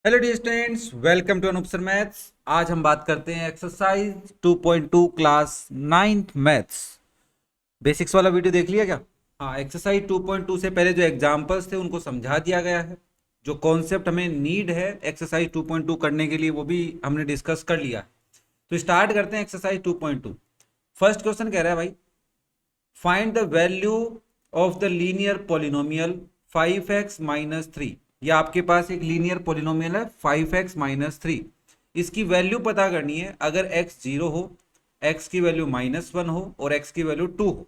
Hello dear students, welcome to Anoop sir maths. आज हम बात करते हैं exercise 2.2 class ninth maths. Basics वाला वीडियो देख लिया क्या? हाँ, एक्सरसाइज 2.2 से पहले जो एग्जांपल्स थे उनको समझा दिया गया है। जो कॉन्सेप्ट हमें नीड है एक्सरसाइज 2.2 करने के लिए वो भी हमने डिस्कस कर लिया है। तो स्टार्ट करते हैं एक्सरसाइज 2.2। फर्स्ट क्वेश्चन कह रहा है भाई, find the value of the linear polynomial 5x-3। या आपके पास एक लीनियर पोलिनोमियल है 5x-3। इसकी वैल्यू पता करनी है अगर x 0 हो, x की वैल्यू -1 हो और x की वैल्यू 2 हो।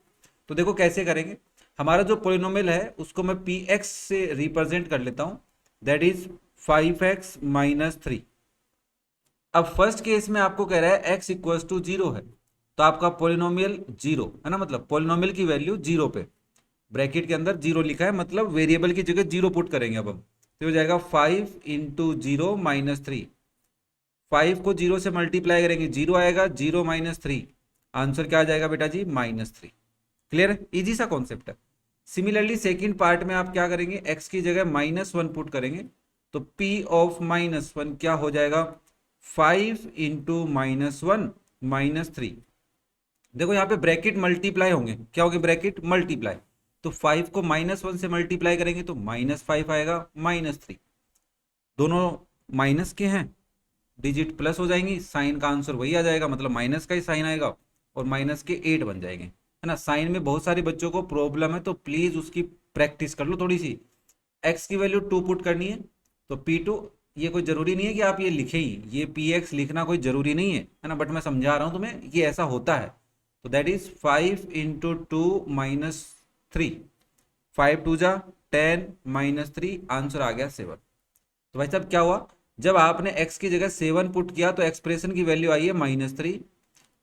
तो देखो कैसे करेंगे। हमारा जो पोलिनोमियल है उसको मैं px से रिप्रेजेंट कर लेता हूं, दैट इज 5x-3। अब फर्स्ट केस में आपको कह रहा है x इक्वल्स टू 0 है, तो आपका पोलिनोमियल 0 है ना, मतलब पोलिनोमियल की वैल्यू 0 पे ब्रैकेट के अंदर 0 लिखा है, मतलब वेरिएबल की जगह 0 पुट करेंगे अब हम। तो हो जाएगा 5 × 0 - 3। 5 को 0 से मल्टीप्लाई करेंगे 0 आएगा, 0 - 3 आंसर क्या आ जाएगा बेटा जी? -3। क्लियर है? इजी सा कॉन्सेप्ट है। सिमिलरली सेकंड पार्ट में आप क्या करेंगे, x की जगह -1 पुट करेंगे, तो p ऑफ -1 क्या हो जाएगा? 5 × -1 - 3। देखो यहाँ पे ब्रैकेट मल्टीप्लाई होंगे, क्या होंगे? Bracket multiply. तो 5 को -1 से मल्टीप्लाई करेंगे तो -5 आएगा, -3। दोनों माइनस के हैं, डिजिट प्लस हो जाएंगी, साइन का आंसर वही आ जाएगा, मतलब माइनस का ही साइन आएगा और माइनस के 8 बन जाएंगे, है ना। साइन में बहुत सारे बच्चों को प्रॉब्लम है, तो प्लीज उसकी प्रैक्टिस कर लो थोड़ी सी। एक्स की वैल्यू 2 पुट करनी है, तो P2, ये कोई जरूरी नहीं है कि आप ये लिखे ही, ये PX लिखना कोई जरूरी नहीं है ना, बट मैं समझा रहा हूं तुम्हें, ये ऐसा होता है। तो दैट इज 5 × 2 - 3। 5 × 2 = 10 -3 आंसर आ गया 7। तो भाई साहब क्या हुआ, जब आपने x की जगह 7 पुट किया तो एक्सप्रेशन की वैल्यू आई है -3।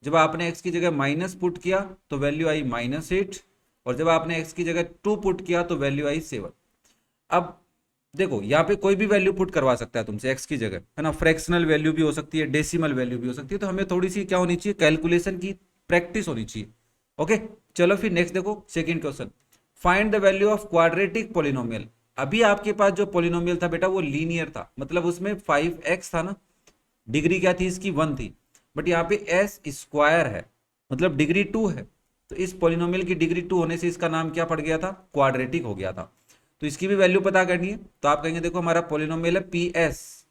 जब आपने x की जगह माइनस पुट किया तो वैल्यू आई -8। और जब आपने x की जगह 2 पुट किया तो वैल्यू आई 7। अब देखो यहाँ पे कोई भी वैल्यू पुट करवा सकता है तुमसे x की जगह, है ना। फ्रैक्शनल वैल्यू भी हो सकती है, डेसिमल वैल्यू भी हो सकती है, तो हमें थोड़ी सी क्या होनी चाहिए, कैलकुलेशन की प्रैक्टिस होनी चाहिए। ओके, चलो फिर नेक्स्ट देखो second question. Find the value of quadratic polynomial. अभी आपके पास जो पोलिनोमियल था बेटा वो लीनियर था, मतलब उसमें 5x था ना, डिग्री क्या थी इसकी? 1 थी। बट यहाँ पे एस स्क्वायर है, मतलब डिग्री 2 है। तो इस पोलिनोमियल की डिग्री 2 होने से इसका नाम क्या पड़ गया था? क्वाड्रेटिक हो गया था। तो इसकी भी वैल्यू पता करनी है, तो आप कहेंगे देखो हमारा पोलिनोमियल है P S,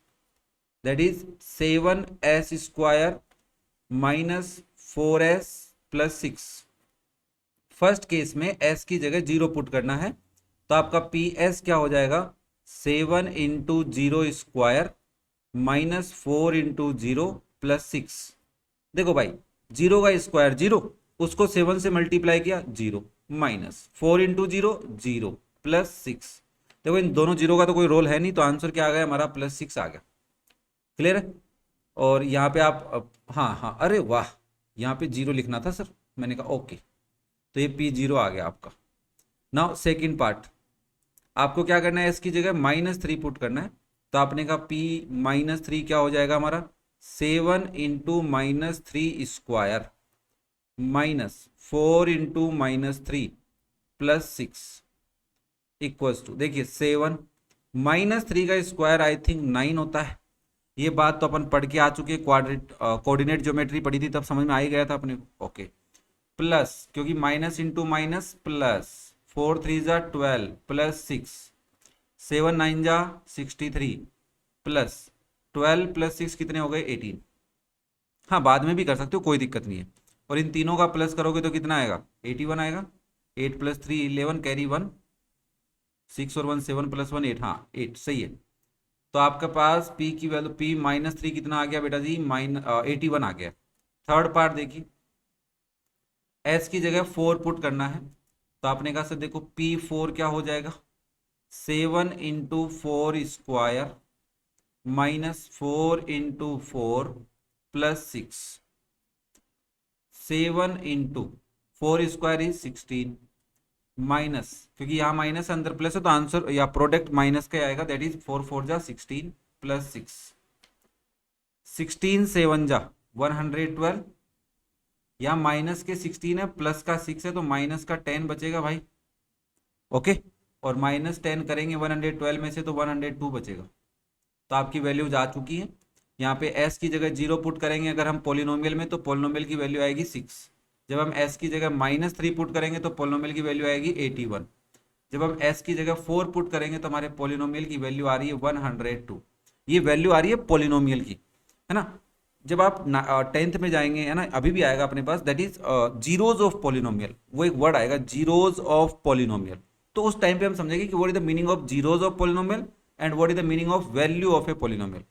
that is 7s² -4s+6। First case में s की जगह 0 पुट करना है, तो आपका पी एस क्या हो जाएगा? 7 × 0² -4 × 0 + 6। देखो भाई, 0 का स्क्वायर 0, उसको 7 से मल्टीप्लाई किया 0, -4 × 0 0 +6। देखो इन दोनों जीरो का तो कोई रोल है नहीं, तो आंसर क्या आ गया हमारा? +6 आ गया। क्लियर है? और यहाँ पे आप हाँ हाँ, अरे वाह, यहाँ पे 0 लिखना था सर, मैंने कहा ओके। तो ये P0 आ गया आपका। नाउ सेकंड पार्ट, आपको क्या करना है, इसकी जगह -3 पुट करना है, तो आपने कहा P-3 क्या हो जाएगा हमारा? 7 × -3² -4 × -3 + 6 इक्वल्स टू, देखिए 7 -3 का स्क्वायर आई थिंक 9 होता है। ये बात तो अपन पढ़ के आ चुके, कोऑर्डिनेट ज्योमेट्री पढ़ी थी तब समझ में आ ही गया था अपने को। ओके, प्लस क्योंकि minus into minus plus, 4 × 3 = 12 +6, 7 × 9 = 63 plus 12 + 6 कितने हो गए? 18। हाँ, बाद में भी कर सकते हो, कोई दिक्कत नहीं है। और इन तीनों का प्लस करोगे तो कितना आएगा? 81 आएगा। 8 + 3 11, कैरी 1, 6 और 1 7 + 1 8, हाँ 8 सही है। तो आपके पास p की वैल्यू P-3 कितना आ गया बेटा जी? 81 आ गया। थर्ड पार्ट देखिए, s की जगह 4 पुट करना है, तो आपने कहा सर देखो P4 क्या हो जाएगा? 7 × 4² -4 × 4 + 6। 7 × 4² = 16 माइनस, क्योंकि यहाँ माइनस अंदर प्लस है तो आंसर या प्रोडक्ट माइनस का आएगा, दैट इज 4 4 = 16 + 6। 16 7 = 112, या माइनस के 16 है, प्लस का 6 है, तो माइनस का 10 बचेगा भाई। ओके, और -10 करेंगे 112 में से तो 102 बचेगा। तो आपकी वैल्यू जा चुकी है। यहाँ पे s की जगह 0 पुट करेंगे अगर हम पोलिनोमियल में, तो पोलिनोमियल की वैल्यू आएगी 6। जब हम s की जगह -3 पुट करेंगे तो पोलिनोमियल की वैल्यू आएगी 81। जब हम s की जगह 4 पुट करेंगे तो हमारे पोलिनोमियल की वैल्यू आ रही है 102। ये वैल्यू आ रही है पोलिनोमियल की, है ना। जब आप 10th में जाएंगे, है ना, अभी भी आएगा अपने पास, that is zeros of polynomial, वो एक वर्ड आएगा जीरोज ऑफ पोलिनोमियल। तो उस टाइम पे हम समझेंगे कि what is the meaning of zeros of polynomial and what is the meaning of value of A polynomial.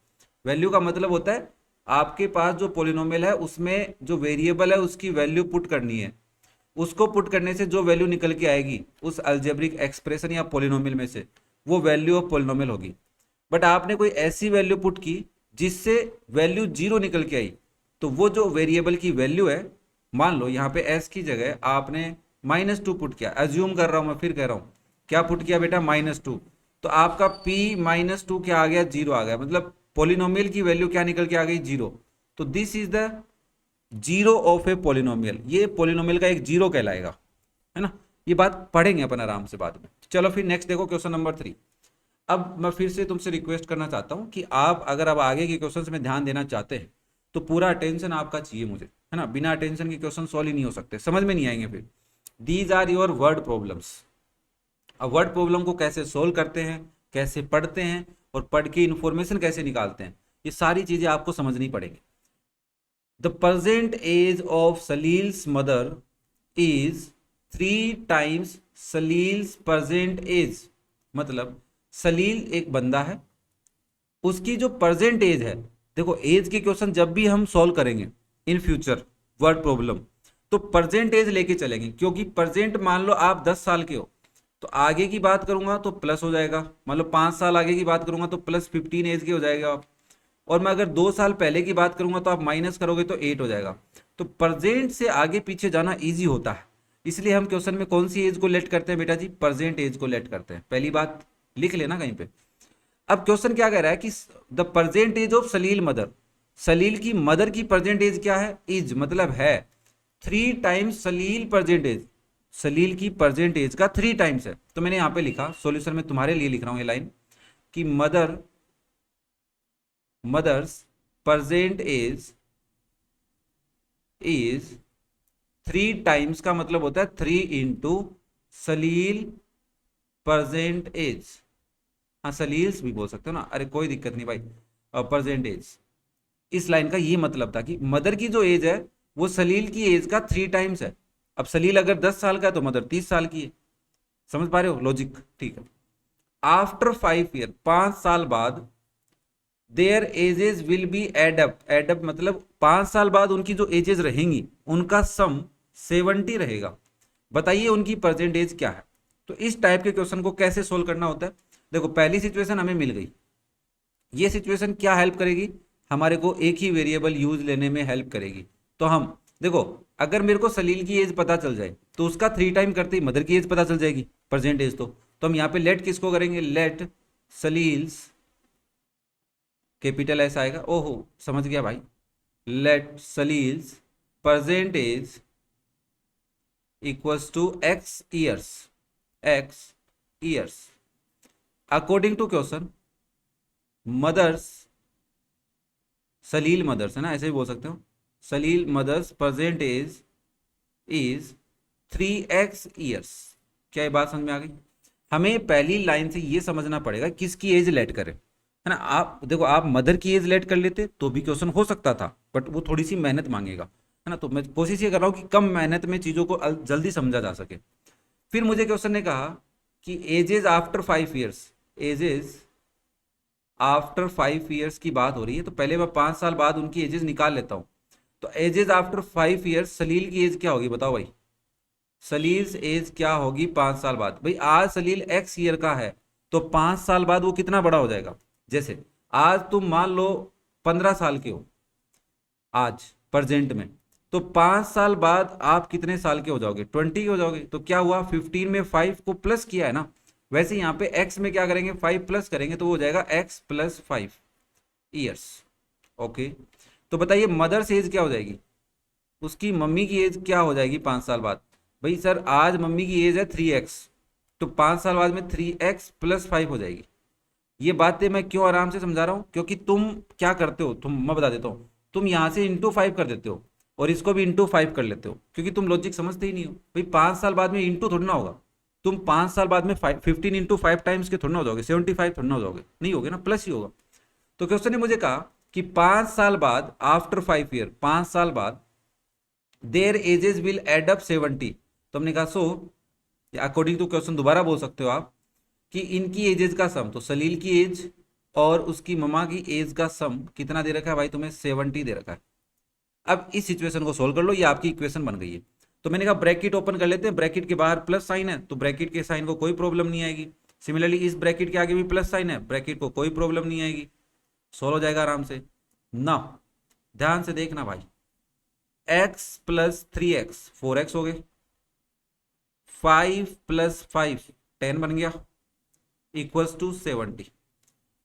Value का मतलब होता है आपके पास जो पोलिनोमियल है उसमें जो वेरिएबल है उसकी वैल्यू पुट करनी है, उसको पुट करने से जो वैल्यू निकल के आएगी उस अलजेब्रिक एक्सप्रेशन या पोलिनोमियल में से, वो वैल्यू ऑफ पोलिनोमियल होगी। बट आपने कोई ऐसी वैल्यू पुट की जिससे वैल्यू 0 निकल के आई, तो वो जो वेरिएबल की वैल्यू है, मान लो यहाँ पे s की जगह आपने -2 पुट किया, एज्यूम कर रहा हूं मैं, फिर कह रहा हूं क्या पुट किया बेटा, -2, तो आपका p -2 क्या आ गया, 0 आ गया, मतलब पोलिनोमियल की वैल्यू क्या निकल के आ गई, 0। तो this is the zero of A polynomial, ये पोलिनोमियल का एक जीरो कहलाएगा, है ना। ये बात पढ़ेंगे अपन आराम से बाद में। चलो फिर नेक्स्ट देखो क्वेश्चन नंबर 3। अब मैं फिर से तुमसे रिक्वेस्ट करना चाहता हूं कि आप अगर अब आगे के क्वेश्चंस में ध्यान देना चाहते हैं तो पूरा अटेंशन आपका चाहिए मुझे, है ना। बिना अटेंशन के क्वेश्चन सॉल्व ही नहीं हो सकते, समझ में नहीं आएंगे फिर। These are your word problems. अब वर्ड प्रॉब्लम को कैसे सोल्व करते हैं, कैसे पढ़ते हैं और पढ़ के इंफॉर्मेशन कैसे निकालते हैं, ये सारी चीजें आपको समझनी पड़ेगी। The present age of Salil's mother is 3 times Salil's present age. मतलब सलील एक बंदा है, उसकी जो प्रेजेंट एज है, देखो एज के क्वेश्चन जब भी हम सॉल्व करेंगे इन फ्यूचर वर्ड प्रॉब्लम, तो प्रेजेंट एज लेके चलेंगे, क्योंकि प्रेजेंट मान लो आप 10 साल के हो तो आगे की बात करूंगा तो प्लस हो जाएगा, मान लो 5 साल आगे की बात करूंगा तो +15 एज के हो जाएगा आप, और मैं अगर 2 साल पहले की बात करूंगा तो आप माइनस करोगे तो 8 हो जाएगा। तो प्रेजेंट से आगे पीछे जाना ईजी होता है, इसलिए हम क्वेश्चन में कौन सी एज को लेट करते हैं बेटा जी, प्रेजेंट एज को लेट करते हैं। पहली बात लिख लेना कहीं पे। अब क्वेश्चन क्या कह रहा है कि the present age of Salil mother, Salil की मदर की प्रेजेंट एज क्या है, इज मतलब है 3 टाइम्स सलील प्रेजेंट एज, सलील की प्रेजेंट एज का 3 टाइम्स है। तो मैंने यहां पे लिखा, सॉल्यूशन में तुम्हारे लिए लिख रहा हूं ये लाइन कि mother's present age is 3 times, का मतलब होता है 3 इंटू सलील प्रेजेंट एज। हाँ सलील्स भी बोल सकते हो ना, अरे कोई दिक्कत नहीं भाई, प्रेजेंट एज। इस लाइन का ये मतलब था कि मदर की जो एज है वो सलील की एज का 3 टाइम्स है। अब सलील अगर 10 साल का है तो मदर 30 साल की है, समझ पा रहे हो लॉजिक, ठीक है। आफ्टर 5 ईयर, 5 साल बाद, their ages will be add up, add up मतलब 5 साल बाद उनकी जो एजेस रहेंगी उनका सम 70 रहेगा। बताइए उनकी प्रेजेंट एज क्या है। तो इस टाइप के क्वेश्चन को कैसे सोल्व करना होता है, देखो पहली सिचुएशन हमें मिल गई, ये सिचुएशन क्या हेल्प करेगी, हमारे को एक ही वेरिएबल यूज लेने में हेल्प करेगी। तो हम देखो अगर मेरे को सलील की एज पता चल जाए तो उसका 3 टाइम करते ही मदर की एज पता चल जाएगी, प्रेजेंट एज। तो हम यहाँ पे लेट किसको करेंगे, लेट सलील्स, कैपिटल एस आएगा, ओहो समझ गया भाई, let Salil's present age equals to x years, x years. According to question mother's, Salil mother's है ना, ऐसे भी बोल सकते हो, Salil mother's present age is 3x years. क्या ये बात समझ में आ गई। हमें पहली लाइन से ये समझना पड़ेगा किसकी एज लेट करें, है ना। आप देखो आप मदर की एज लेट कर लेते तो भी क्वेश्चन हो सकता था, बट वो थोड़ी सी मेहनत मांगेगा, है ना। तो मैं कोशिश ये कर रहा हूँ कि कम मेहनत में चीज़ों को जल्दी समझा जा सके। फिर मुझे क्वेश्चन ने कहा कि ages after 5 years, ages after 5 years की बात हो रही है, तो पहले मैं 5 साल बाद उनकी एजेस निकाल लेता हूँ। तो एजेस आफ्टर 5 ईयर्स, सलील की एज क्या होगी बताओ भाई, सलील एज क्या होगी 5 साल बाद। भाई आज सलील x ईयर का है तो 5 साल बाद वो कितना बड़ा हो जाएगा, जैसे आज तुम मान लो 15 साल के हो आज प्रेजेंट में, तो 5 साल बाद आप कितने साल के हो जाओगे, 20 के हो जाओगे। तो क्या हुआ 15 में 5 को प्लस किया है ना, वैसे यहाँ पे x में क्या करेंगे 5 प्लस करेंगे तो वो हो जाएगा x + 5 ईयर्स। ओके तो बताइए मदर्स एज क्या हो जाएगी, उसकी मम्मी की एज क्या हो जाएगी 5 साल बाद। भाई सर आज मम्मी की एज है 3x, तो 5 साल बाद में 3x + 5 हो जाएगी। ये बातें मैं क्यों आराम से समझा रहा हूँ, क्योंकि तुम क्या करते हो, तुम मैं बता देता हूँ, तुम यहाँ से इंटू 5 कर देते हो और इसको भी इंटू 5 कर लेते हो, क्योंकि तुम लॉजिक समझते ही नहीं हो भाई। 5 साल बाद में इंटू थोड़ी ना होगा, तुम 5 साल बाद में 15 × 5 टाइम्स के थोड़ी ना हो जाओगे, 75 थोड़ी ना हो जाओगे, नहीं होगे ना, प्लस ही होगा। तो क्वेश्चन ने मुझे कहा कि 5 साल बाद, आफ्टर 5 ईयर, 5 साल बाद their ages will add up 70। तो हमने कहा सो अकॉर्डिंग टू क्वेश्चन दोबारा बोल सकते हो आप कि इनकी एजेस का सम, तो सलील की एज और उसकी ममा की एज का सम कितना दे रखा है भाई, तुम्हें 70 दे रखा है। अब इस सिचुएशन को सोल्व कर लो, ये आपकी इक्वेशन बन गई है। तो मैंने कहा ब्रैकेट ओपन कर लेते हैं, ब्रैकेट के बाहर प्लस साइन है तो ब्रैकेट के साइन को कोई प्रॉब्लम नहीं आएगी। सिमिलरली इस ब्रैकेट के आगे भी प्लस साइन है, ब्रैकेट को कोई प्रॉब्लम नहीं आएगी, सोल्व हो जाएगा आराम से ना। ध्यान से देखना भाई, x प्लस 3x 4x हो गए, 5 प्लस 5 10 बन गया, इक्वल्स टू 70।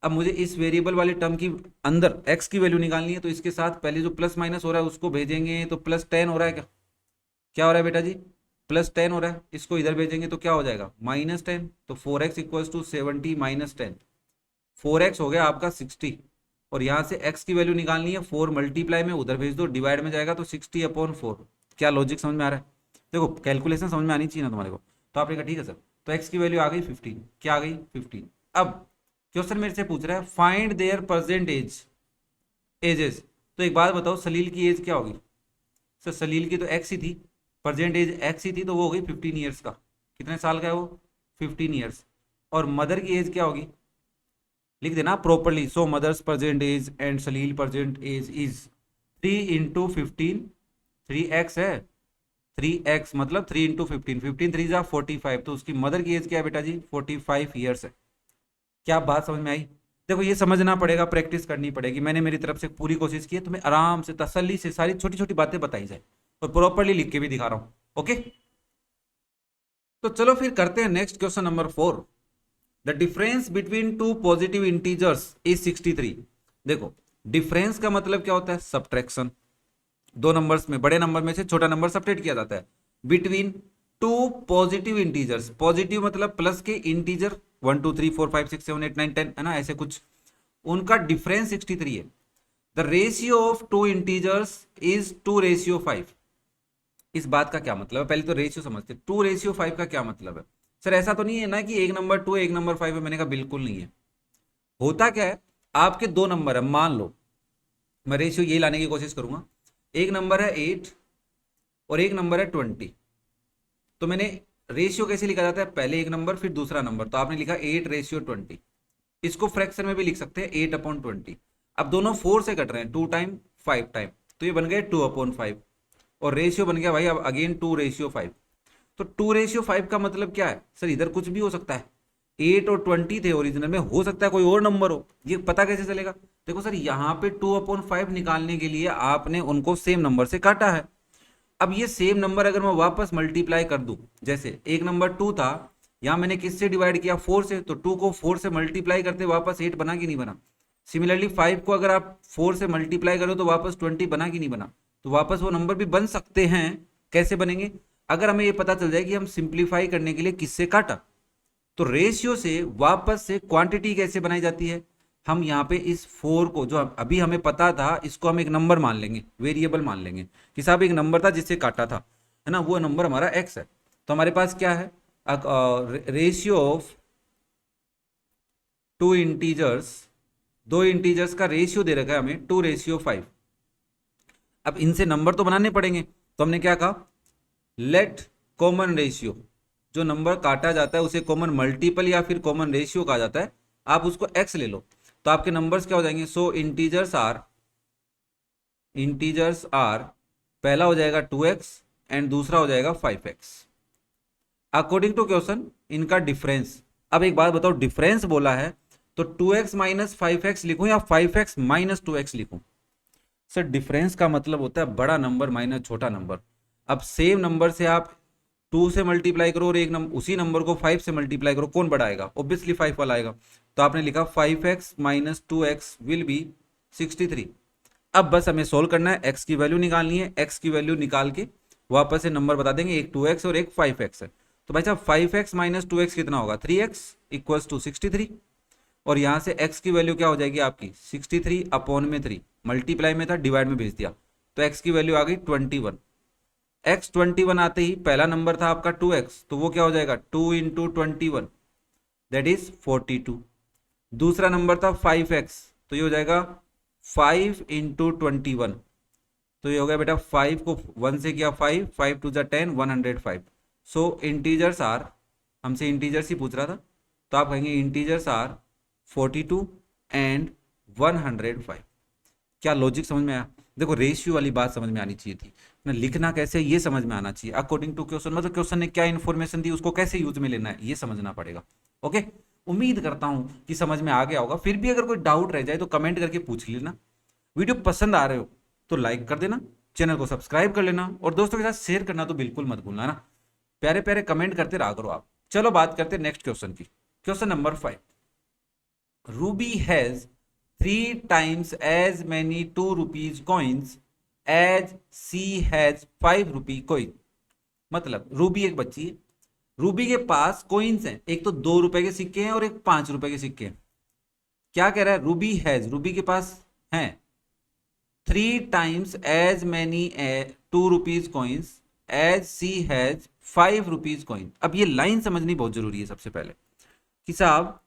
अब मुझे इस वेरिएबल वाले टर्म की अंदर x की वैल्यू निकालनी है, तो इसके साथ पहले जो प्लस माइनस हो रहा है उसको भेजेंगे, तो प्लस 10 हो रहा है, क्या क्या हो रहा है बेटा जी, प्लस 10 हो रहा है, इसको इधर भेजेंगे तो क्या हो जाएगा -10। तो 4x equals to 70 minus 10, 4x हो गया आपका 60। और यहाँ से x की वैल्यू निकालनी है, 4 मल्टीप्लाई में उधर भेज दो, डिवाइड में जाएगा तो 60/4। क्या लॉजिक समझ में आ रहा है, देखो कैलकुलेशन समझ में आनी चाहिए ना तुम्हारे को। तो आपने कहा ठीक है सर, तो x की वैल्यू आ गई 15, क्या आ गई 15। अब क्वेश्चन मेरे से पूछ रहा है फाइंड देयर प्रेजेंट एजेस। तो एक बात बताओ, सलील की एज क्या होगी सर, सलील की तो x ही थी, प्रेजेंट एज x ही थी, तो वो हो गई 15 ईयर्स का। कितने साल का है वो, 15 ईयर्स। और मदर की एज क्या होगी, लिख देना properly, so mother's present age and Salil present age is 3 × 15, 3x है, 3x मतलब 3 × 15, 15 3 × 45, तो उसकी मदर की एज क्या है बेटा जी 45 ईयर्स है। क्या बात समझ में आई। देखो ये समझना पड़ेगा, प्रैक्टिस करनी पड़ेगी, मैंने मेरी तरफ से पूरी कोशिश की है तुम्हें आराम से तसल्ली से सारी छोटी छोटी बातें बताई जाए, और प्रॉपरली लिख के भी दिखा रहा हूं। ओके, तो चलो फिर करते हैं next question number 4। The difference between two positive integers is 63। देखो डिफरेंस का मतलब क्या होता है, सब्ट्रैक्शन। दो नंबर्स में, बड़े नंबर में से छोटा नंबर सब्ट्रैक्ट किया जाता है। Between two positive integers, positive मतलब प्लस के इंटीजर 1 2 3 4 5 6 7 8 9 10 है ना, ऐसे कुछ, उनका डिफरेंस 63 है। The ratio of two integers is 2:5। इस बात का क्या मतलब है, पहले तो रेशियो समझते, 2:5 का क्या मतलब है। सर ऐसा तो नहीं है ना कि एक नंबर 2 एक नंबर 5 है, मैंने कहा बिल्कुल नहीं है। होता क्या है, आपके दो नंबर है, मान लो मैं रेशियो यही लाने की कोशिश करूंगा, एक नंबर है 8 और एक नंबर है 20। तो मैंने रेशियो कैसे लिखा जाता है, पहले एक नंबर फिर दूसरा नंबर, तो आपने लिखा 8:20। इसको फ्रैक्शन में भी लिख सकते हैं 8/20। अब दोनों 4 से कट रहे हैं, 2 टाइम 5 टाइम, तो ये बन गए 2/5। और रेशियो बन गया भाई अब अगेन 2:5। तो 2:5 का मतलब क्या है सर, इधर कुछ भी हो सकता है, 8 और 20 थे ओरिजिनल में, हो सकता है कोई और नंबर हो, ये पता कैसे चलेगा। देखो सर यहाँ पे 2/5 निकालने के लिए आपने उनको सेम नंबर से काटा है। अब ये सेम नंबर अगर मैं वापस मल्टीप्लाई कर दूं, जैसे एक नंबर 2 था, यहां मैंने किससे डिवाइड किया 4 से, तो 2 को 4 से मल्टीप्लाई करते वापस 8 बना कि नहीं बना। सिमिलरली 5 को अगर आप 4 से मल्टीप्लाई करो तो वापस 20 बना कि नहीं बना। तो वापस वो नंबर भी बन सकते हैं, कैसे बनेंगे, अगर हमें ये पता चल जाए कि हम सिंप्लीफाई करने के लिए किससे काटा। तो रेशियो से वापस से क्वांटिटी कैसे बनाई जाती है, हम यहाँ पे इस 4 को जो अभी हमें पता था इसको हम एक नंबर मान लेंगे, वेरिएबल मान लेंगे कि साहब एक नंबर था जिससे काटा था, है ना, वो नंबर हमारा x है। तो हमारे पास क्या है, रेशियो ऑफ टू इंटीजर्स, दो इंटीजर्स का रेशियो दे रखा है हमें 2:5। अब इनसे नंबर तो बनाने पड़ेंगे, तो हमने क्या कहा, लेट कॉमन रेशियो, जो नंबर काटा जाता है उसे कॉमन मल्टीपल या फिर कॉमन रेशियो कहा जाता है, आप उसको x ले लो, तो आपके नंबर्स क्या हो जाएंगे, सो इंटीजर्स आर पहला हो जाएगा 2x एंड दूसरा हो जाएगा 5x अकॉर्डिंग टू क्वेश्चन इनका डिफरेंस। अब एक बात बताओ, डिफरेंस बोला है तो 2x माइनस 5x लिखूं या 5x माइनस 2x लिखूं। सर डिफरेंस का मतलब होता है बड़ा नंबर माइनस छोटा नंबर। अब सेम नंबर से आप 2 से मल्टीप्लाई करो और एक नंबर उसी नंबर को 5 से मल्टीप्लाई करो, कौन बड़ा आएगा, ऑब्वियसली 5 वाला आएगा। तो आपने लिखा 5x minus 2x will be 63। अब बस हमें सोल्व करना है, x की वैल्यू निकालनी है, x की वैल्यू निकाल के वापस से नंबर बता देंगे, एक 2x और एक 5x है। तो भाई साहब 5x माइनस 2x कितना होगा, 3x इक्वल्स टू 63। और यहाँ से x की वैल्यू क्या हो जाएगी आपकी 63 अपॉन में 3, मल्टीप्लाई में था डिवाइड में भेज दिया, तो x की वैल्यू आ गई 21। x 21 आते ही पहला नंबर था आपका 2x, तो वो क्या हो जाएगा 2 इंटू 21 दैट इज 42। दूसरा नंबर था 5x, तो ये हो जाएगा 5 इंटू 21, तो ये हो गया बेटा 5 को 1 से किया 5, 5 टू ज़ा 10, 105। सो इंटीजर्स आर, हमसे इंटीजर्स ही पूछ रहा था, तो आप कहेंगे इंटीजर्स आर 42 एंड 105। क्या लॉजिक समझ में आया? देखो रेशियो वाली बात समझ में आनी चाहिए थी ना, लिखना कैसे ये समझ में आना चाहिए अकॉर्डिंग टू क्वेश्चन, मतलब क्वेश्चन ने क्या इन्फॉर्मेशन दी उसको कैसे यूज में लेना है ये समझना पड़ेगा। ओके, उम्मीद करता हूं कि समझ में आ गया होगा। फिर भी अगर कोई डाउट रह जाए तो कमेंट करके पूछ लेना। वीडियो पसंद आ रहे हो तो लाइक कर देना, चैनल को सब्सक्राइब कर लेना और दोस्तों के साथ शेयर करना तो बिल्कुल मत भूलना ना। प्यारे प्यारे कमेंट करते रहा करो आप। चलो बात करते हैं नेक्स्ट क्वेश्चन की। Question number 5, Ruby has 3 times as many 2 rupees coins as she has 5 rupee coin। मतलब रूबी एक बच्ची है, रूबी के पास कोइंस हैं, एक तो 2 रुपए के सिक्के हैं और एक 5 रुपए के सिक्के हैं। क्या कह रहा है? रूबी हैज, रूबी के पास हैं 3 times as many 2 rupees coins as she has 5 rupees coin। अब ये लाइन समझनी बहुत जरूरी है सबसे पहले कि साहब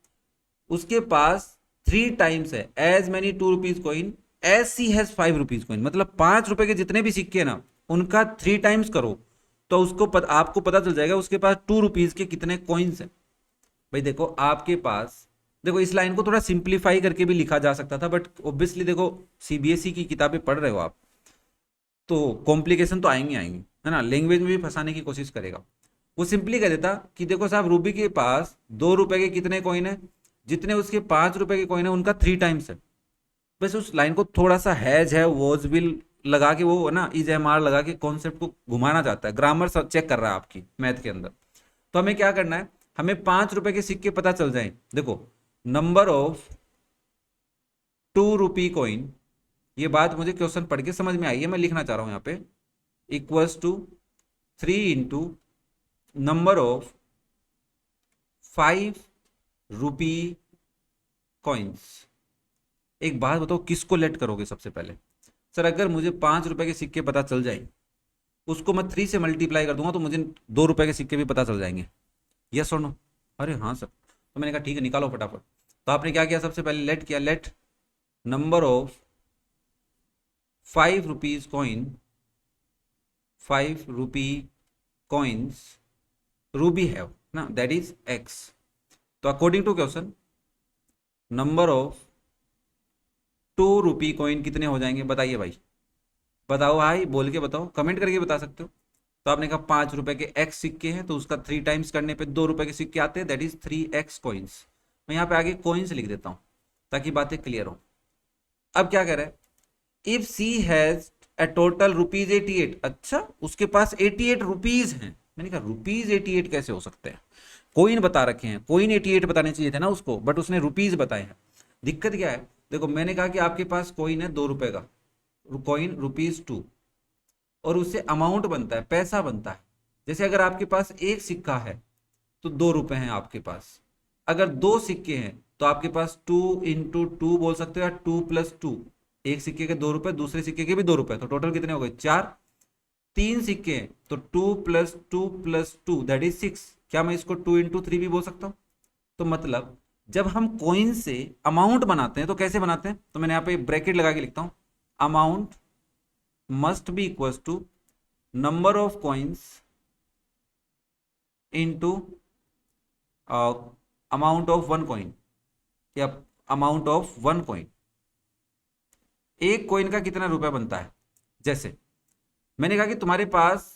उसके पास 3 times है as many 2 rupees coin as she has 5 rupees coin, मतलब 5 रुपए के जितने भी सिक्के हैं ना उनका 3 times करो तो उसको आपको पता चल जाएगा उसके पास 2 रुपीज के कितने कॉइन्स हैं। भाई देखो आपके पास, देखो इस लाइन को थोड़ा सिंप्लीफाई करके भी लिखा जा सकता था, बट ऑब्वियसली देखो सीबीएसई की किताबें पढ़ रहे हो आप तो कॉम्प्लिकेशन तो आएंगे आएंगे, है ना, लैंग्वेज में भी फंसाने की कोशिश करेगा। वो सिंपली कह देता कि देखो साहब रूबी के पास 2 रुपए के कितने कॉइन है, जितने उसके 5 रुपए के कॉइन है उनका 3 times है। बस उस लाइन को थोड़ा सा हैज है वॉज विल लगा के, वो ना इज एम आर लगा के कॉन्सेप्ट को घुमाना चाहता है, ग्रामर चेक कर रहा है आपकी मैथ के अंदर। तो हमें क्या करना है, हमें 5 रुपए के सिक्के पता चल जाए। देखो नंबर ऑफ 2 रुपी कॉइन, ये बात मुझे क्वेश्चन पढ़ के समझ में आई है, मैं लिखना चाह रहा हूं यहाँ पे, equals to 3 into number of 5 rupee coins. एक बात बताओ किसको लेट करोगे सबसे पहले? सर अगर मुझे 5 रुपए के सिक्के पता चल जाए उसको मैं 3 से मल्टीप्लाई कर दूंगा तो मुझे 2 रुपए के सिक्के भी पता चल जाएंगे, यस और नो? अरे हाँ सर, तो मैंने कहा ठीक है निकालो फटाफट। तो आपने क्या किया, सबसे पहले लेट किया, let number of 5 rupees coin, 5 rupee coins रूबी हैव ना, दैट इज एक्स। तो according to question number of 2 rupee coin कितने हो जाएंगे? बताइए भाई, बताओ भाई, बोल के बताओ, कमेंट करके बता सकते हो। तो आपने कहा 5 रुपए के एक्स सिक्के हैं तो उसका 3 times करने पे 2 रुपए के सिक्के आते हैं, दैट इज 3x कॉइन्स। मैं यहाँ पे आगे कॉइन्स लिख देता हूँ ताकि बातें क्लियर हो। अब क्या कह रहा है, if she has a total rupees 88, अच्छा उसके पास 88 रुपीज हैं। मैंने कहा रुपीज 88 कैसे हो सकते हैं, कोइन बता रखे हैं, कोइन 88 बताने चाहिए थे ना उसको, बट उसने रुपीज बताए हैं। दिक्कत क्या है, देखो मैंने कहा कि आपके पास कोइन है 2 रुपए का, कॉइन ₹2 और उससे अमाउंट बनता है, पैसा बनता है। जैसे अगर आपके पास एक सिक्का है तो 2 रुपए हैं आपके पास, अगर 2 सिक्के हैं तो आपके पास 2 इंटू 2 बोल सकते हो या 2 प्लस 2, एक सिक्के के 2 रुपए दूसरे सिक्के के भी 2 रुपए, तो टोटल कितने हो गए 4। 3 सिक्के हैं तो 2 प्लस 2 प्लस 2 दैट इज 6। क्या मैं इसको 2 इंटू 3 भी बोल सकता हूँ? तो मतलब जब हम कॉइन से अमाउंट बनाते हैं तो कैसे बनाते हैं, तो मैंने यहाँ पे ब्रैकेट लगा के लिखता हूँ, amount must be equals to number of coins into amount of 1 coin या अमाउंट ऑफ 1 कॉइन। एक कॉइन का कितना रुपया बनता है, जैसे मैंने कहा कि तुम्हारे पास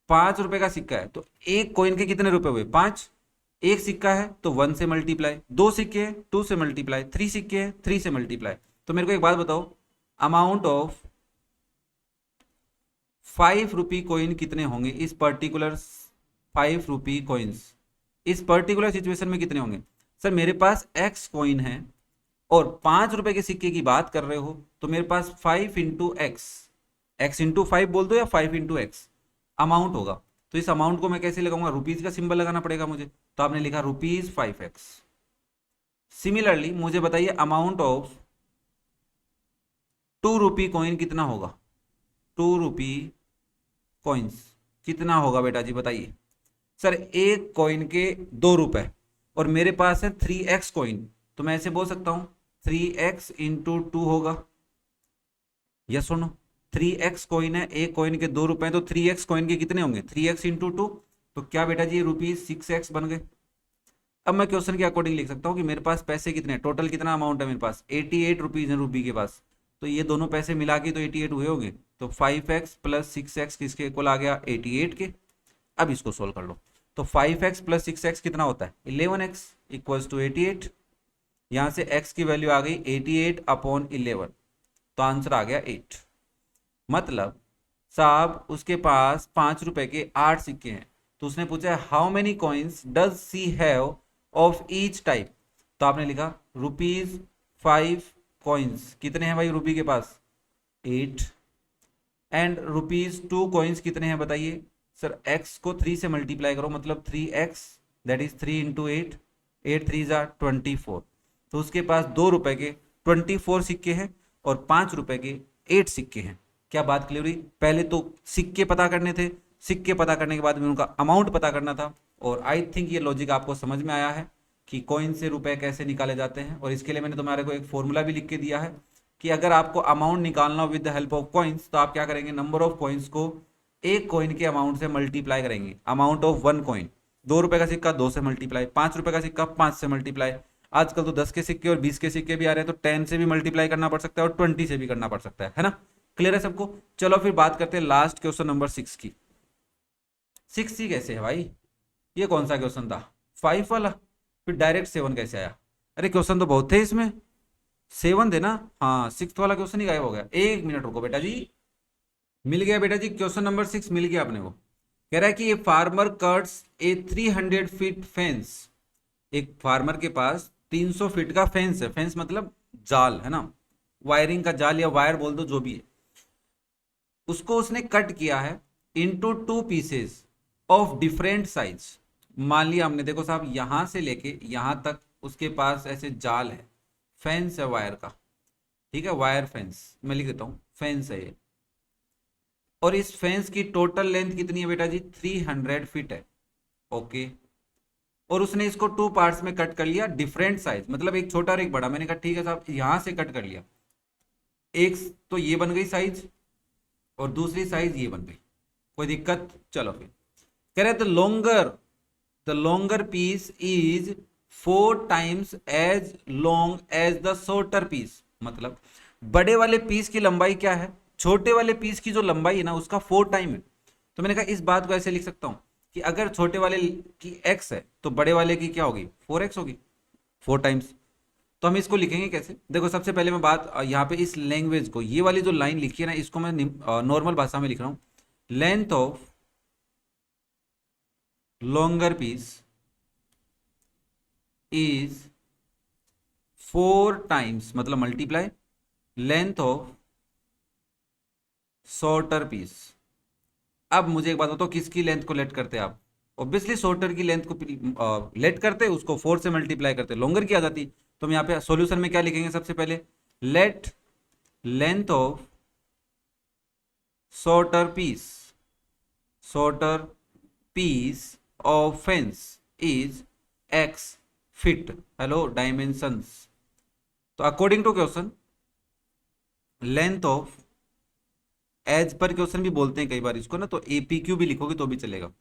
5 रुपए का सिक्का है तो एक कॉइन के कितने रुपए हुए 5, एक सिक्का है तो 1 से मल्टीप्लाई, 2 सिक्के हैं 2 से मल्टीप्लाई, 3 सिक्के हैं 3 से मल्टीप्लाई। तो मेरे को एक बात बताओ, अमाउंट ऑफ 5 रुपी कॉइन कितने होंगे इस पर्टिकुलर 5 रुपी कॉइन्स, इस पर्टिकुलर सिचुएशन में कितने होंगे? सर मेरे पास x कॉइन है और 5 रुपए के सिक्के की बात कर रहे हो तो मेरे पास 5 इंटू एक्स, एक्स इंटू 5 बोल दो या 5 इंटू एक्स अमाउंट होगा। तो इस अमाउंट को मैं कैसे लगाऊंगा, रुपीज का सिंबल लगाना पड़ेगा मुझे, तो आपने लिखा ₹5x। सिमिलरली मुझे बताइए अमाउंट ऑफ 2 रुपी कॉइन कितना होगा। 2 रुपी कॉइन्स कितना होगा बेटा जी बताइए। सर एक कॉइन के 2 रुपए और मेरे पास है 3x कॉइन, तो मैं ऐसे बोल सकता हूं 3x इंटू 2 होगा। यस सुनो, 3x कॉइन है, एक कॉइन के 2 रुपए, तो 3x कॉइन के कितने होंगे 3x इंटू 2, तो क्या बेटा जी ₹6x बन गए। अब मैं क्वेश्चन के अकॉर्डिंग लिख सकता हूँ कि मेरे पास पैसे कितने हैं, टोटल कितना अमाउंट है मेरे पास 88 रुपीज है रूबी के पास, तो ये दोनों पैसे मिला के तो 88 हुए होंगे, तो 5x प्लस 6x किसके इक्वल आ गया 88 के। अब इसको सोल्व कर लो, तो 5x प्लस 6x कितना होता है 11x इक्वल्स टू 88। यहां से x की वैल्यू आ गई 88 अपॉन 11, तो आंसर आ गया 8। मतलब साहब उसके पास 5 रुपए के 8 सिक्के हैं, तो उसने पूछा how many coins does she have of each type, तो आपने लिखा ₹5 कितने हैं भाई रूपी के पास 8, एंड ₹2 कितने हैं बताइए। सर x को 3 से मल्टीप्लाई करो, मतलब 3x, दैट इज 3 इंटू 8, 8 3 ज़ा 24, तो उसके पास 2 रुपए के 24 सिक्के हैं और 5 रुपए के 8 सिक्के हैं। क्या बात क्लियर हुई। पहले तो सिक्के पता करने थे, सिक्के पता करने के बाद में उनका अमाउंट पता करना था, और आई थिंक ये लॉजिक आपको समझ में आया है कि कॉइन से रुपए कैसे निकाले जाते हैं। और इसके लिए मैंने तुम्हारे को एक फॉर्मूला भी लिख के दिया है कि अगर आपको अमाउंट निकालना हो with the help of coins, तो आप क्या करेंगे, नंबर ऑफ कॉइन्स को एक कॉइन के अमाउंट से मल्टीप्लाई करेंगे। अमाउंट ऑफ 1 कॉइन, 2 रुपए का सिक्का 2 से मल्टीप्लाई, 5 रुपए का सिक्का 5 से मल्टीप्लाई, आजकल तो 10 के सिक्के और 20 के सिक्के भी आ रहे हैं, तो 10 से भी मल्टीप्लाई करना पड़ सकता है और 20 से भी करना पड़ सकता है ना। क्लियर है सबको। चलो फिर बात करते हैं लास्ट क्वेश्चन नंबर 6 की। 6 ही कैसे है भाई, ये कौन सा क्वेश्चन था 5 वाला, फिर डायरेक्ट 7 कैसे आया। अरे क्वेश्चन तो बहुत थे इसमें, 7 थे ना। हाँ 6 वाला क्वेश्चन ही गायब हो गया। 1 मिनट रुको बेटा जी, मिल गया बेटा जी, क्वेश्चन नंबर 6 मिल गया अपने को। कह रहा है कि a farmer cuts A 300 feet fence, एक फार्मर के पास 300 फीट का फेंस है, फेंस मतलब जाल है ना, वायरिंग का जाल या वायर बोल दो जो भी है, उसको उसने कट किया है into 2 pieces of different size. मान लिया हमने, देखो साहब यहां से लेके यहां तक उसके पास ऐसे जाल है, फेंस है वायर का, ठीक है वायर फेंस, मैं लिख देता हूं फेंस है ये, और इस फेंस की टोटल लेंथ कितनी है बेटा जी 300 फीट है। ओके, और उसने इसको 2 पार्ट्स में कट कर लिया डिफरेंट साइज, मतलब एक छोटा और एक बड़ा। मैंने कहा ठीक है साहब यहां से कट कर लिया, एक तो ये बन गई साइज और दूसरी साइज ये बन गई, कोई दिक्कत। चलो फिर कह रहे the longer piece is 4 times as long as the shorter piece, मतलब बड़े वाले पीस की लंबाई क्या है, छोटे वाले पीस की जो लंबाई है ना उसका 4 टाइम है। तो मैंने कहा इस बात को ऐसे लिख सकता हूं कि अगर छोटे वाले की x है तो बड़े वाले की क्या होगी 4x होगी, 4 टाइम्स। तो हम इसको लिखेंगे कैसे, देखो सबसे पहले मैं बात यहाँ पे इस लैंग्वेज को, ये वाली जो लाइन लिखी है ना इसको मैं नॉर्मल भाषा में लिख रहा हूं, length of longer piece is 4 times, मतलब multiply length of shorter piece. अब मुझे एक बात बताओ किसकी लेंथ को लेट करते हैं आप, ऑब्वियसली शॉर्टर की लेंथ को लेट करते, उसको 4 से मल्टीप्लाई करते, लॉन्गर की आ जाती। तो हम यहाँ पे सॉल्यूशन में क्या लिखेंगे, सबसे पहले let length of shorter piece of fence is x feet. Hello dimensions, तो according to question length of, as per question भी बोलते हैं कई बार इसको ना, तो APQ भी लिखोगे तो भी चलेगा,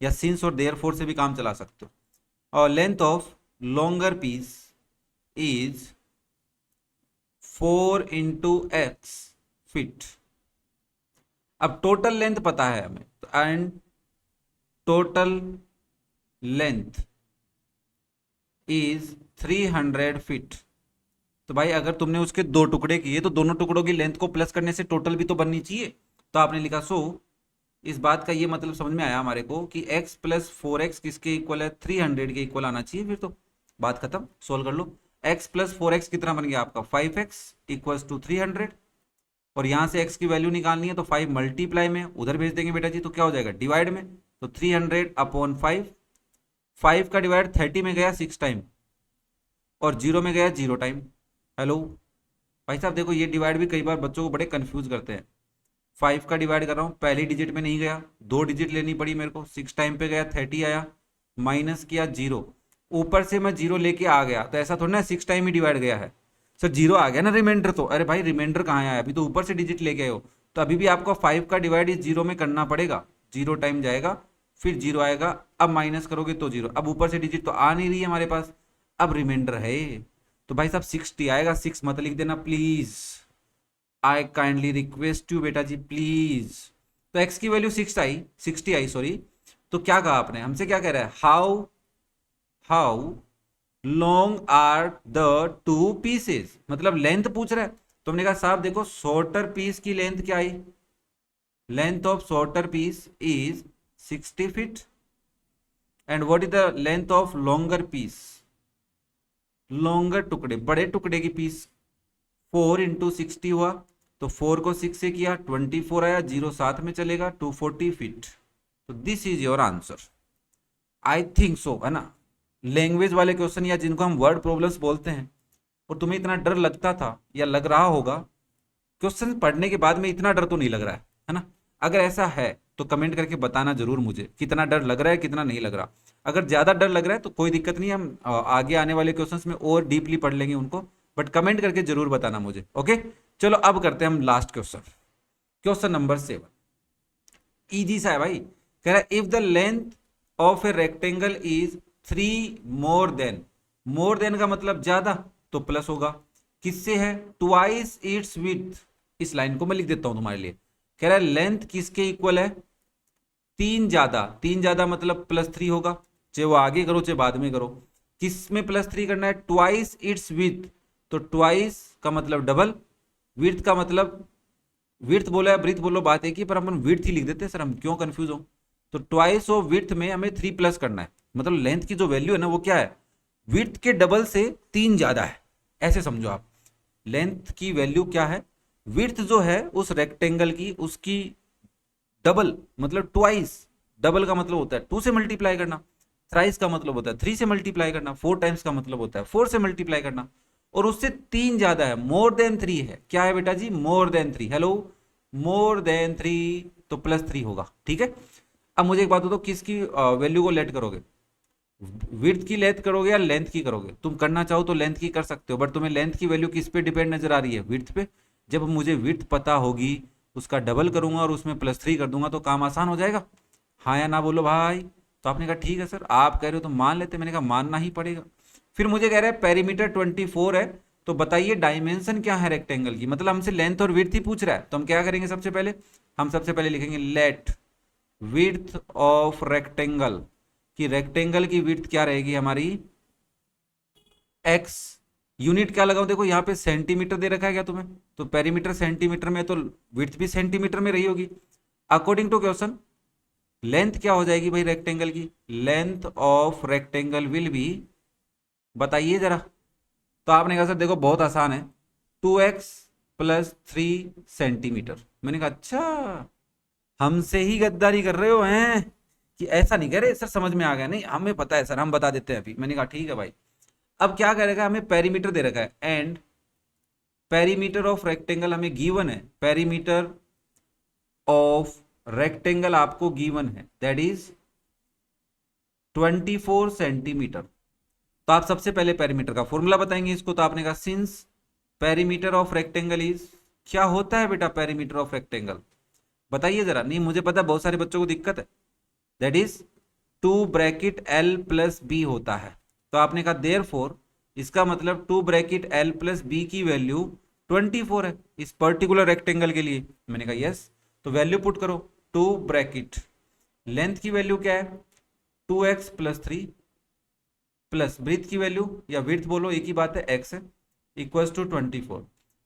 या सिंस और देयरफॉर से भी काम चला सकते हो। और length of longer piece is 4 into x feet. अब टोटल लेंथ पता है हमें, and total length is 300 feet. तो भाई अगर तुमने उसके 2 टुकड़े किए तो दोनों टुकड़ों की लेंथ को प्लस करने से टोटल भी तो बननी चाहिए। तो आपने लिखा सो इस बात का ये मतलब समझ में आया हमारे को कि x प्लस 4x किसके इक्वल है 300 के इक्वल आना चाहिए, फिर तो बात खत्म। सोल्व कर लो, x प्लस 4x कितना बन गया आपका 5x इक्वल्स टू 300, और यहां से x की वैल्यू निकालनी है तो 5 मल्टीप्लाई में उधर भेज देंगे बेटा जी, तो क्या हो जाएगा डिवाइड में, तो 300 अपॉन 5, 5 का डिवाइड 30 में गया 6 टाइम, और 0 में गया 0 टाइम। हेलो भाई साहब देखो, ये डिवाइड भी कई बार बच्चों को बड़े कंफ्यूज करते हैं। 5 का डिवाइड कर रहा हूँ, पहली डिजिट में नहीं गया, 2 डिजिट लेनी पड़ी मेरे को, 6 टाइम पे गया, 30 आया, माइनस किया 0, ऊपर से मैं 0 लेके आ गया, तो ऐसा थोड़ा ना 6 टाइम ही डिवाइड गया है सर, 0 आ गया ना रिमाइंडर। तो अरे भाई रिमाइंडर कहाँ आया, अभी तो ऊपर से डिजिट लेके आए हो, तो अभी भी आपको 5 का डिवाइड इस 0 में करना पड़ेगा। 0 टाइम जाएगा, फिर 0 आएगा, अब माइनस करोगे तो 0, अब ऊपर से डिजिट तो आ नहीं रही है हमारे पास, अब रिमाइंडर है। तो भाई साहब 60 आएगा, 6 मत लिख देना please, I kindly request you बेटा जी प्लीज। तो x की वैल्यू 60 आई सॉरी। तो क्या कहा आपने, हमसे क्या कह रहा है, how how long are the two pieces, मतलब लेंथ पूछ रहा है। तो हमने कहा साहब देखो, शॉर्टर पीस की लेंथ क्या आई, length of shorter piece is 60 feet, and what is the length of longer piece, longer टुकड़े, बड़े टुकड़े की पीस, 4 इंटू 60 हुआ, तो 4 को 6 से किया, 24 आया, 0 साथ में चलेगा, 240 फीट। तो this is your answer, I think so, है ना। लैंग्वेज वाले क्वेश्चन या जिनको हम वर्ड प्रॉब्लम्स बोलते हैं, और तुम्हें इतना डर लगता था या लग रहा होगा, क्वेश्चन पढ़ने के बाद में इतना डर तो नहीं लग रहा है ना। अगर ऐसा है तो कमेंट करके बताना जरूर मुझे, कितना डर लग रहा है कितना नहीं लग रहा। अगर ज्यादा डर लग रहा है तो कोई दिक्कत नहीं, हम आगे आने वाले क्वेश्चंस में और डीपली पढ़ लेंगे उनको, बट कमेंट करके जरूर बताना मुझे, ओके। चलो अब करते हैं हम last question, question number 7। Easy सा है भाई, कह रहा है if the length of a rectangle is 3 more than का मतलब ज्यादा, तो प्लस होगा, किससे है, ट्वाइस इट्स विड्थ। इस लाइन को मैं लिख देता हूं तुम्हारे लिए, कह रहा है लेंथ किसके इक्वल है, 3 ज्यादा मतलब +3 होगा, चाहे वो आगे करो चाहे बाद में करो। किस में +3 करना है, ट्वाइस इट्स विड्थ, तो ट्वाइस का मतलब डबल, विड्थ का मतलब, विड्थ बोला है ब्रीथ बोलो बात एक ही, पर हम विड्थ ही लिख देते हैं सर, हम क्यों कंफ्यूज हो। तो ट्वाइस ऑफ विड्थ में हमें 3 प्लस करना है, मतलब लेंथ की जो वैल्यू है ना वो क्या है, विड्थ के डबल से 3 ज्यादा है, ऐसे समझो आप। लेंथ की वैल्यू क्या है, विड्थ जो है उस रेक्टेंगल की, उसकी डबल मतलब ट्वाइस, डबल का मतलब होता है 2 से मल्टीप्लाई करना, थ्राइस का मतलब होता है 3 से मल्टीप्लाई करना, 4 टाइम्स का मतलब होता है 4 से मल्टीप्लाई करना, और उससे 3 ज्यादा है, मोर देन 3 है, क्या है बेटा जी, more than 3। Hello, more than 3, तो +3 होगा, ठीक है। अब मुझे एक बात बताओ, किसकी वैल्यू को लेट करोगे, विड्थ की लेंथ करोगे या लेंथ की करोगे। तुम करना चाहो तो लेंथ की कर सकते हो, बट तुम्हें लेंथ की वैल्यू किस पे डिपेंड नजर आ रही है, विड्थ पे। जब मुझे विड्थ पता होगी, उसका डबल करूंगा और उसमें +3 कर दूंगा, तो काम आसान हो जाएगा। हाँ या ना बोलो भाई। तो आपने कहा ठीक है सर, आप कह रहे हो तो मान लेते, मैंने कहा मानना ही पड़ेगा। फिर मुझे कह रहा है पेरीमीटर 24 है, तो बताइए डायमेंशन क्या है रेक्टेंगल की, मतलब हमसे लेंथ और विड्थ ही पूछ रहा है, तो हम क्या करेंगे, सबसे पहले हम सबसे पहले लिखेंगे लेट विड्थ ऑफ रेक्टेंगल, कि रेक्टेंगल की विड्थ क्या रहेगी हमारी, x। यूनिट क्या लगाऊं, देखो यहाँ पे सेंटीमीटर दे रखा है क्या तुम्हें, तो पेरीमीटर सेंटीमीटर में, तो विड्थ भी सेंटीमीटर में रही होगी। अकॉर्डिंग टू क्वेश्चन लेंथ क्या हो जाएगी भाई रेक्टेंगल की, length of rectangle will be, बताइए जरा। तो आपने कहा सर देखो बहुत आसान है, 2x + 3 सेंटीमीटर। मैंने कहा अच्छा, हमसे ही गद्दारी कर रहे हो हैं, कि ऐसा नहीं कह रहे सर, समझ में आ गया, नहीं हमें पता है सर, हम बता देते हैं अभी। मैंने कहा ठीक है भाई। अब क्या करेगा, हमें पेरीमीटर दे रखा है, एंड पेरीमीटर ऑफ रेक्टेंगल हमें गिवन है, पेरीमीटर ऑफ रेक्टेंगल आपको गिवन है, दैट इज 24 सेंटीमीटर। तो आप सबसे पहले पेरीमीटर का फॉर्मूला बताएंगे इसको, तो आपने कहा since perimeter of rectangle is, क्या होता है बेटा पेरीमीटर ऑफ रेक्टेंगल, बताइए जरा। नहीं मुझे पता है बहुत सारे बच्चों को दिक्कत है, that is 2 bracket L + B होता है। तो आपने कहा देयरफॉर, इसका मतलब 2 ब्रैकेट L + B की वैल्यू 24 है इस पर्टिकुलर रेक्टेंगल के लिए। मैंने कहा यस, तो वैल्यू पुट करो, 2 ब्रैकेट, लेंथ की वैल्यू क्या है 2x + 3, प्लस ब्रीथ की वैल्यू या विड्थ बोलो एक ही बात है, x है, इक्वल्स टू 24।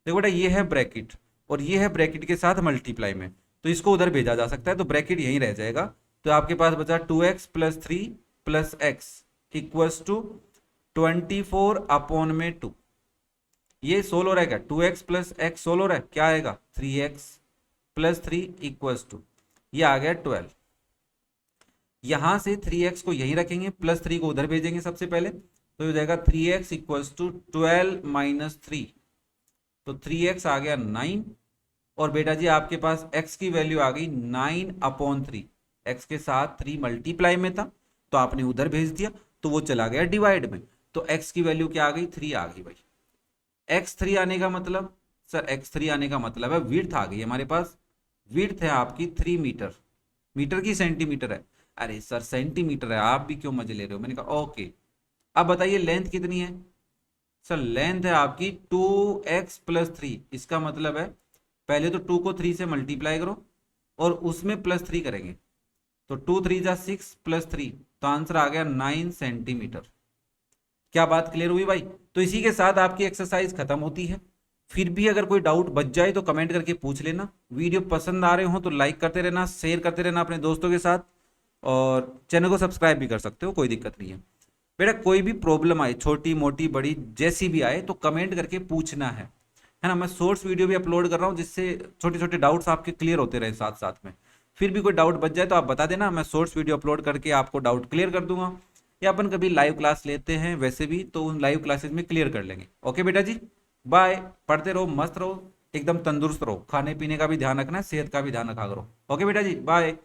देखो बेटा ये है ब्रैकेट, और ये है ब्रैकेट के साथ मल्टीप्लाई में, तो इसको उधर भेजा जा सकता है, तो ब्रैकेट यहीं रह जाएगा। तो आपके पास बचा 2x + 3 + x इक्वल्स टू 24/2। ये सोल हो रहा है क्या, 2x + x सोल हो रहा है, क्या आएगा 3x + 3 इक्वल्स टू, ये आ गया 12। यहां से 3x को यहीं रखेंगे, +3 को उधर भेजेंगे सबसे पहले, तो हो जाएगा 3x इक्वल्स टू 12 माइनस 3, तो 3x आ गया 9। और बेटा जी आपके पास x की वैल्यू आ गई 9/3, x के साथ 3 मल्टीप्लाई में था तो आपने उधर भेज दिया, तो वो चला गया डिवाइड में, तो x की वैल्यू क्या आ गई, 3 आ गई भाई। x3 आने का मतलब, सर x3 आने का मतलब है विड्थ आ गई हमारे पास। विड्थ है आपकी 3 मीटर, मीटर की सेंटीमीटर है, अरे सर सेंटीमीटर है, आप भी क्यों मजे ले रहे हो। मैंने कहा ओके। अब बताइए लेंथ कितनी है, सर लेंथ है आपकी 2x+3, इसका मतलब है पहले तो 2 को 3 से मल्टीप्लाई करो और उसमें +3 करेंगे, तो 2 3 = 6 +3, तो आंसर आ गया 9 सेंटीमीटर। क्या बात क्लियर हुई भाई। तो इसी के साथ आपकी एक्सरसाइज खत्म होती है। फिर भी अगर कोई डाउट बच जाए तो कमेंट करके पूछ लेना। वीडियो पसंद आ रहे हो तो लाइक करते रहना, शेयर करते रहना अपने दोस्तों के साथ, और चैनल को सब्सक्राइब भी कर सकते हो, कोई दिक्कत नहीं है। बेटा कोई भी प्रॉब्लम आए, छोटी मोटी बड़ी जैसी भी आए, तो कमेंट करके पूछना है ना। मैं शॉर्ट्स वीडियो भी अपलोड कर रहा हूँ जिससे छोटे छोटे डाउट्स आपके क्लियर होते रहे साथ साथ में। फिर भी कोई डाउट बच जाए तो आप बता देना, मैं शॉर्ट्स वीडियो अपलोड करके आपको डाउट क्लियर कर दूंगा। या अपन कभी लाइव क्लास लेते हैं वैसे भी, तो उन लाइव क्लासेस में क्लियर कर लेंगे। ओके बेटा जी, बाय। पढ़ते रहो, मस्त रहो, एकदम तंदुरुस्त रहो, खाने पीने का भी ध्यान रखना है, सेहत का भी ध्यान रखा करो। ओके बेटा जी, बाय।